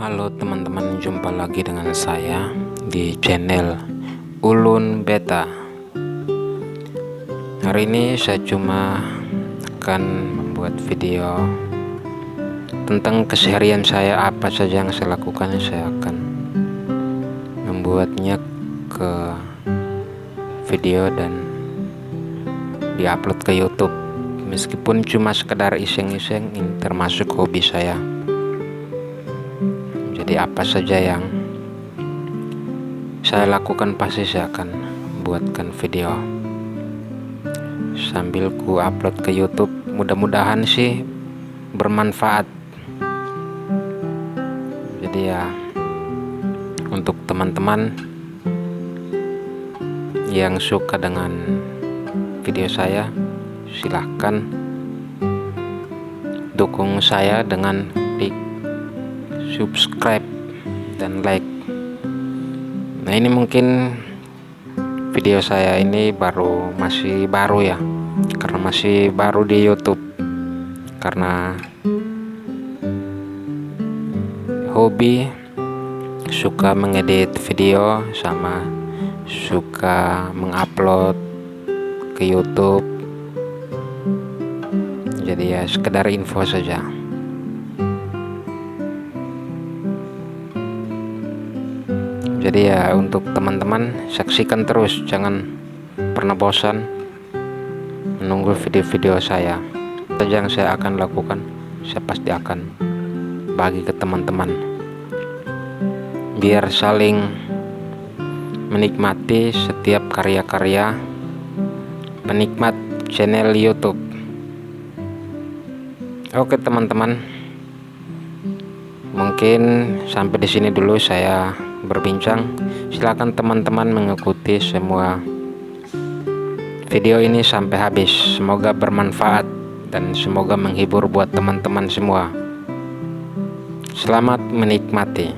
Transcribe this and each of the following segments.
Halo teman-teman, jumpa lagi dengan saya di channel Ulun Beta. Hari ini saya cuma akan membuat video tentang keseharian saya, apa saja yang saya lakukan. Saya akan membuatnya ke video dan diupload ke YouTube. Meskipun cuma sekedar iseng-iseng, ini termasuk hobi saya. Jadi apa saja yang saya lakukan pasti saya akan buatkan video sambil ku upload ke YouTube. Mudah-mudahan sih bermanfaat. Jadi ya, untuk teman-teman yang suka dengan video saya, silahkan dukung saya dengan klik subscribe dan like. Nah, ini mungkin video saya ini masih baru ya, karena masih baru di YouTube, karena hobi, suka mengedit video sama suka mengupload ke YouTube. Jadi ya sekedar info saja. Jadi ya, untuk teman-teman saksikan terus, jangan pernah bosan menunggu video-video saya. Apa yang saya akan lakukan, saya pasti akan bagi ke teman-teman, biar saling menikmati setiap karya-karya penikmat channel YouTube. Oke teman-teman, mungkin sampai di sini dulu saya berbincang. Silakan teman-teman mengikuti semua video ini sampai habis. Semoga bermanfaat dan semoga menghibur buat teman-teman semua. Selamat menikmati.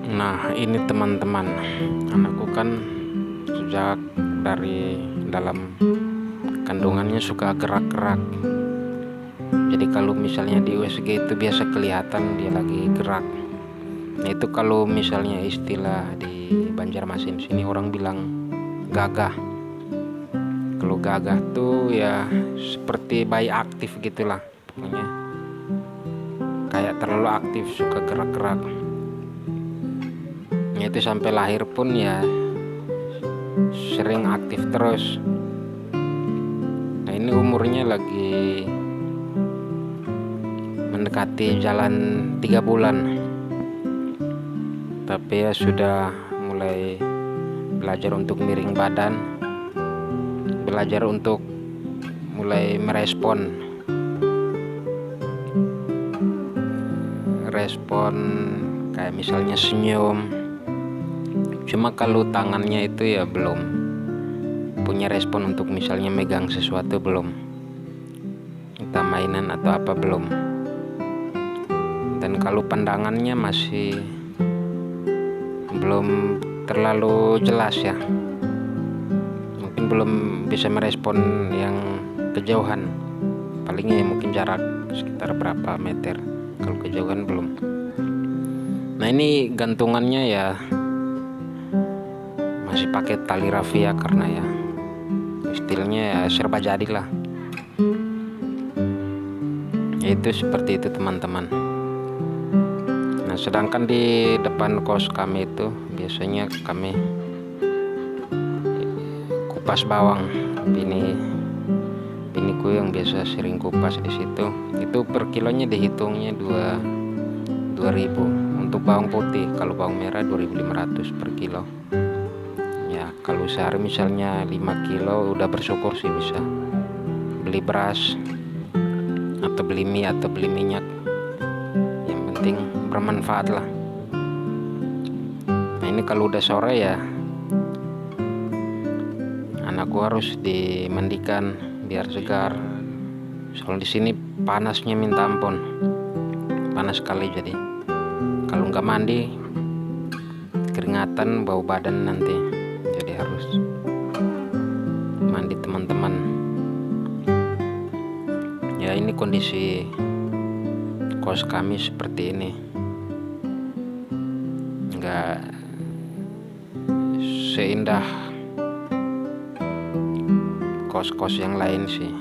Nah, ini teman-teman, anakku kan sejak dari dalam kandungannya suka gerak-gerak. Jadi kalau misalnya di USG itu biasa kelihatan dia lagi gerak. Nah, itu kalau misalnya istilah di Banjarmasin sini orang bilang gagah. Kalau gagah tuh ya seperti bayi aktif gitulah, pokoknya kayak terlalu aktif, suka gerak-gerak. Nah, itu sampai lahir pun ya sering aktif terus. Nah, ini umurnya lagi mendekati jalan 3 bulan, tapi ya sudah mulai belajar untuk miring badan, belajar untuk mulai merespon kayak misalnya senyum. Cuma kalau tangannya itu ya belum punya respon untuk misalnya megang sesuatu, belum, entah mainan atau apa, belum. Dan kalau pandangannya masih belum terlalu jelas ya, mungkin belum bisa merespon yang kejauhan, palingnya ya mungkin jarak sekitar berapa meter, kalau kejauhan belum. Nah, ini gantungannya ya masih pakai tali rafia, karena ya istilahnya ya serba jadilah. Itu seperti itu teman-teman. Nah, sedangkan di depan kos kami itu biasanya kami kupas bawang. Biniku yang biasa sering kupas di situ. Itu per kilonya dihitungnya 2.000 untuk bawang putih. Kalau bawang merah 2.500 per kilo. Ya, kalau sehari misalnya 5 kilo udah bersyukur sih, bisa beli beras atau beli mie atau beli minyak. Yang penting bermanfaat lah. Nah, ini kalau udah sore ya anakku harus dimandikan biar segar. Soalnya di sini panasnya minta ampun, panas sekali. Jadi kalau nggak mandi keringatan, bau badan nanti. Jadi harus mandi teman-teman. Ya, ini kondisi kos kami seperti ini, nggak seindah kos-kos yang lain sih.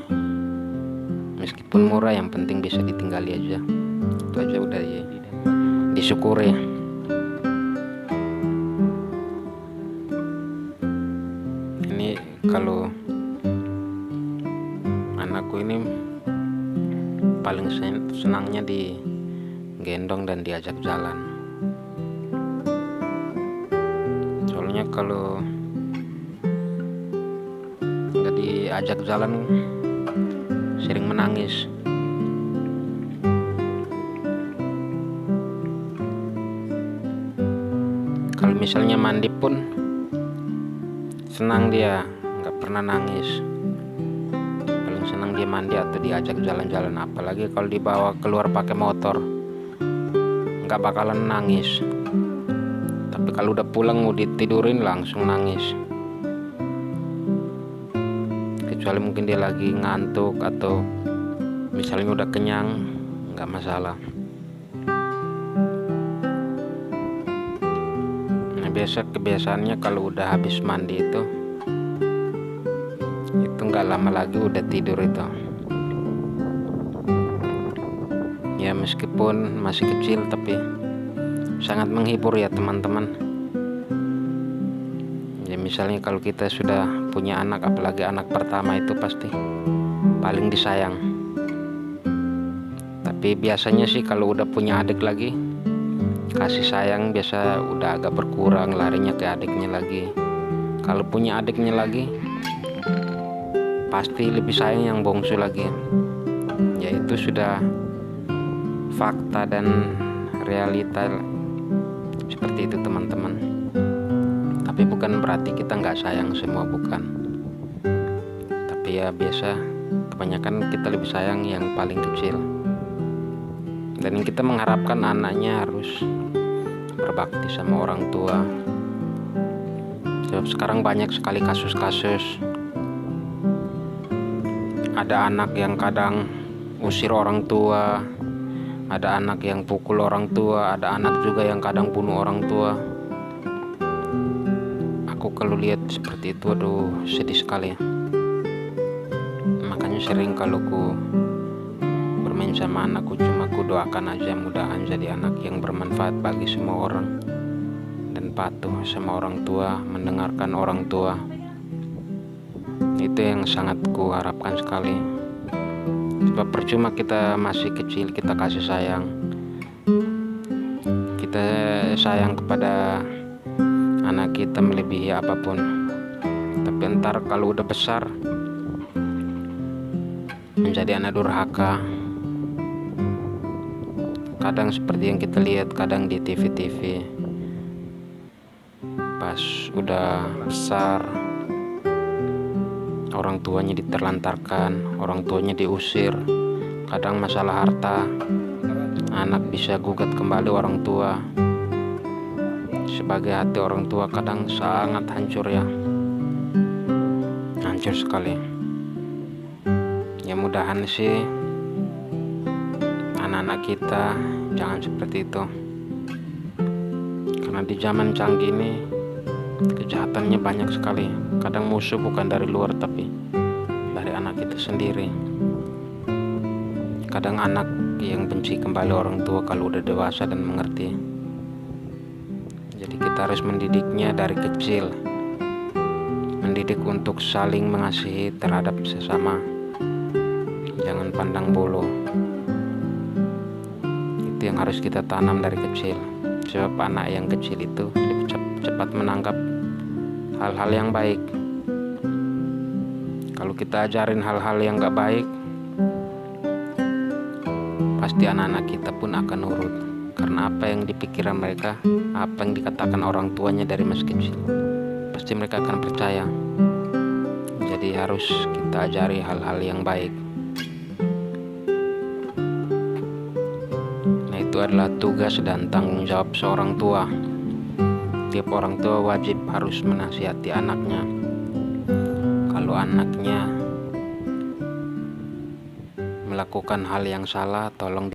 Meskipun murah, yang penting bisa ditinggali aja. Itu aja udah ya, disyukuri. Ini kalau anakku ini paling senangnya digendong dan diajak jalan. Soalnya kalau nggak diajak jalan sering menangis. Kalau misalnya mandi pun senang dia, nggak pernah nangis. Paling senang dia mandi atau diajak jalan-jalan, apalagi kalau dibawa keluar pakai motor, nggak bakalan nangis. Tapi kalau udah pulang mau ditidurin langsung nangis. Kecuali mungkin dia lagi ngantuk atau misalnya udah kenyang, nggak masalah. Nah, biasa kebiasaannya kalau udah habis mandi itu nggak lama lagi udah tidur itu. Ya, meskipun masih kecil tapi sangat menghibur ya teman-teman. Ya, misalnya kalau kita sudah punya anak, apalagi anak pertama, itu pasti paling disayang. Tapi biasanya sih kalau udah punya adik lagi, kasih sayang biasa udah agak berkurang, larinya ke adiknya lagi. Kalau punya adiknya lagi, pasti lebih sayang yang bungsu lagi. Ya, itu sudah fakta dan realita seperti itu teman-teman. Tapi bukan berarti kita nggak sayang semua, bukan. Tapi ya biasa, kebanyakan kita lebih sayang yang paling kecil. Dan kita mengharapkan anaknya harus berbakti sama orang tua. Sebab sekarang banyak sekali kasus-kasus. Ada anak yang kadang usir orang tua, ada anak yang pukul orang tua, ada anak juga yang kadang bunuh orang tua. Aku kalau lihat seperti itu, aduh, sedih sekali. Makanya sering kalau ku bermain sama anakku, cuma ku doakan aja mudahan jadi anak yang bermanfaat bagi semua orang dan patuh sama orang tua, mendengarkan orang tua. Itu yang sangat ku harapkan sekali. Sebab percuma kita masih kecil kita kasih sayang, kita sayang kepada anak kita melebihi apapun. Tapi ntar kalau udah besar menjadi anak durhaka. Kadang seperti yang kita lihat kadang di TV-TV, pas udah besar orang tuanya diterlantarkan, orang tuanya diusir. Kadang masalah harta, anak bisa gugat kembali orang tua. Sebagai hati orang tua kadang sangat hancur ya, hancur sekali. Ya, mudahan sih anak-anak kita jangan seperti itu. Karena di zaman canggih ini kejahatannya banyak sekali. Kadang musuh bukan dari luar tapi dari anak kita sendiri. Kadang anak yang benci kembali orang tua kalau udah dewasa dan mengerti. Jadi kita harus mendidiknya dari kecil, mendidik untuk saling mengasihi terhadap sesama, jangan pandang bulu. Itu yang harus kita tanam dari kecil. Sebab anak yang kecil itu lebih cepat menangkap hal-hal yang baik. Kalau kita ajarin hal-hal yang gak baik, pasti anak-anak kita pun akan nurut. Karena apa yang dipikiran mereka, apa yang dikatakan orang tuanya dari masih kecil, pasti mereka akan percaya. Jadi harus kita ajari hal-hal yang baik. Nah, itu adalah tugas dan tanggung jawab seorang tua. Tiap orang tua wajib harus menasihati anaknya. Kalau anaknya melakukan hal yang salah, tolong